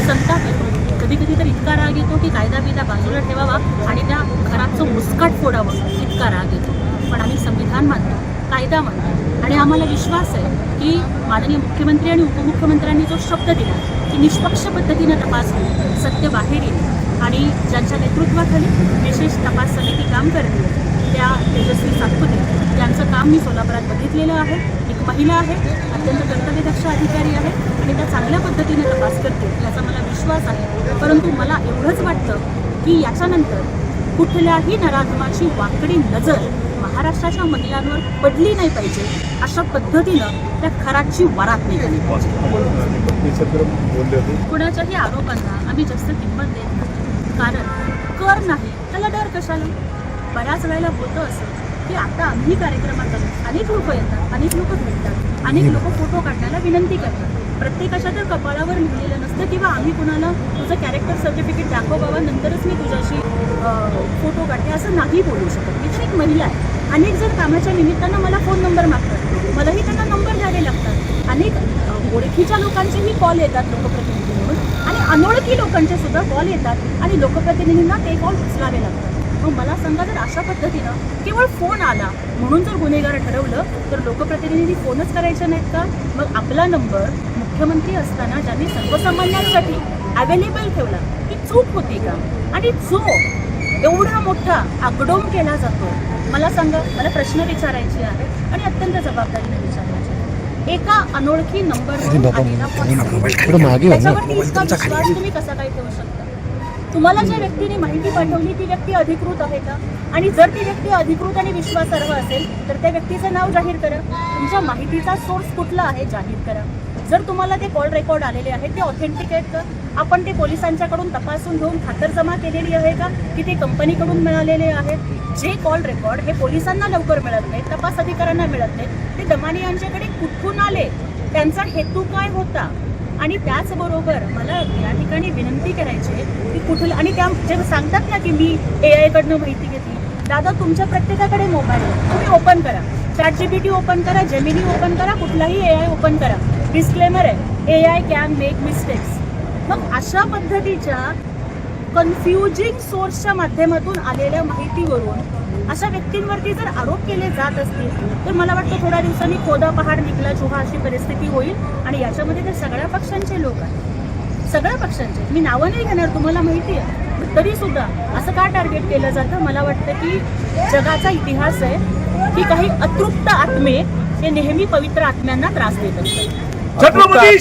संताप येतो, कधी कधी तर इतका राग येतो की कायदा बिदा बाजूला ठेवावा आणि त्या घराचं मुस्काट फोडावं, इतका राग येतो. पण आम्ही संविधान मानतो, कायदा मानतो आणि आम्हाला विश्वास आहे की माननीय मुख्यमंत्री आणि उपमुख्यमंत्र्यांनी जो शब्द दिला की निष्पक्ष पद्धतीनं तपास होईल, सत्य बाहेर येईल आणि ज्यांच्या नेतृत्वाखाली विशेष तपास समिती काम करते त्या तेजस्वी सातपुते यांचं काम मी सोलापुरात बघितलेलं आहे. एक महिला आहे, अत्यंत कर्तव्यदक्ष अधिकारी आहे आणि त्या चांगल्या पद्धतीने तपास करते याचा मला विश्वास आहे. परंतु मला एवढंच वाटतं की याच्यानंतर कुठल्याही नराधमाची वाकडी नजर महाराष्ट्राच्या महिलांवर पडली नाही पाहिजे, अशा पद्धतीनं त्या खराची वरात निघाली. कुणाच्याही आरोपांना आम्ही जास्त किंमत देत नाही, कारण कर नाही त्याला डर कशाला. बऱ्याच वेळेला होतं असं की आता आम्ही कार्यक्रमात अनेक लोक येतात, अनेक लोक भेटतात, अनेक लोक फोटो काढण्याला विनंती करतात. प्रत्येकाच्या तर कपाळावर लिहिलेलं नसतं किंवा आम्ही कुणाला तुझं कॅरेक्टर सर्टिफिकेट दाखव बाबा नंतरच मी तुझ्याशी फोटो काढते असं नाही बोलू शकत. मी तर एक महिला आहे. अनेक जण कामाच्या निमित्तानं मला फोन नंबर मागतात, मलाही त्यांना नंबर द्यावे लागतात. अनेक ओळखीच्या लोकांचेही कॉल येतात लोकप्रतिनिधी म्हणून आणि अनोळखी लोकांचे सुद्धा कॉल येतात आणि लोकप्रतिनिधींना ते कॉल उचलावे लागतात. मग मला सांगा, जर अशा पद्धतीनं केवळ फोन आला म्हणून जर गुन्हेगार ठरवलं तर लोकप्रतिनिधी फोनच करायचे नाहीत का? मग आपला नंबर मुख्यमंत्री असताना ज्यांनी सर्वसामान्यांसाठी अवेलेबल ठेवला ही चूक होती का? आणि जो एवढा मोठा आगडोम केला जातो, मला सांगा, मला प्रश्न विचारायचे आहे आणि अत्यंत जबाबदारीने विचारायचे आहे. एका अनोळखी नंबरवरून आलेला त्याच्यावरती इतका विश्वास तुम्ही कसा काय ठेवू शकता? तुम्हाला ज्या व्यक्तीने माहिती पाठवली ती व्यक्ती अधिकृत आहे का? आणि जर ती व्यक्ती अधिकृत आणि विश्वासार्ह असेल तर त्या व्यक्तीचं नाव जाहीर करा. तुमच्या माहितीचा सोर्स कुठला आहे जाहीर करा. जर तुम्हाला ते कॉल रेकॉर्ड आलेले आहेत ते ऑथेंटिक आहेत का? आपण ते पोलिसांच्याकडून तपासून घेऊन खातरजमा केलेली आहे का की ते कंपनीकडून मिळालेले आहेत? जे कॉल रेकॉर्ड हे पोलिसांना लवकर मिळत नाही, तपास अधिकाऱ्यांना मिळत नाही, ते दमानी यांच्याकडे कुठून आले, त्यांचा हेतू काय होता? आणि त्याचबरोबर मला या ठिकाणी विनंती करायची आहे की कुठलं, आणि त्या जे सांगतात ना की मी AI कडनं माहिती घेतली, दादा तुमच्या प्रत्येकाकडे मोबाईल आहे, तुम्ही ओपन करा, ChatGPT ओपन करा, जेमिनी ओपन करा, कुठलाही AI ओपन करा, डिस्क्लेमर आहे AI कॅन मेक मिस्टेक्स. मग अशा पद्धतीच्या कन्फ्युजिंग सोर्सच्या माध्यमातून आलेल्या माहितीवरून अशा व्यक्तींवरती जर आरोप केले जात असतील तर मला वाटतं थोड्या दिवसांनी खोदा पहाड निघला चुहा अशी परिस्थिती होईल. आणि याच्यामध्ये तर सगळ्या पक्षांचे लोक आहेत, सगळ्या पक्षांचे, मी नावं नाही घेणार, तुम्हाला माहिती आहे, तरी सुद्धा असं का टार्गेट केलं जातं? मला वाटतं की जगाचा इतिहास आहे की काही अतृप्त आत्मे हे नेहमी पवित्र आत्म्यांना त्रास देत असतात.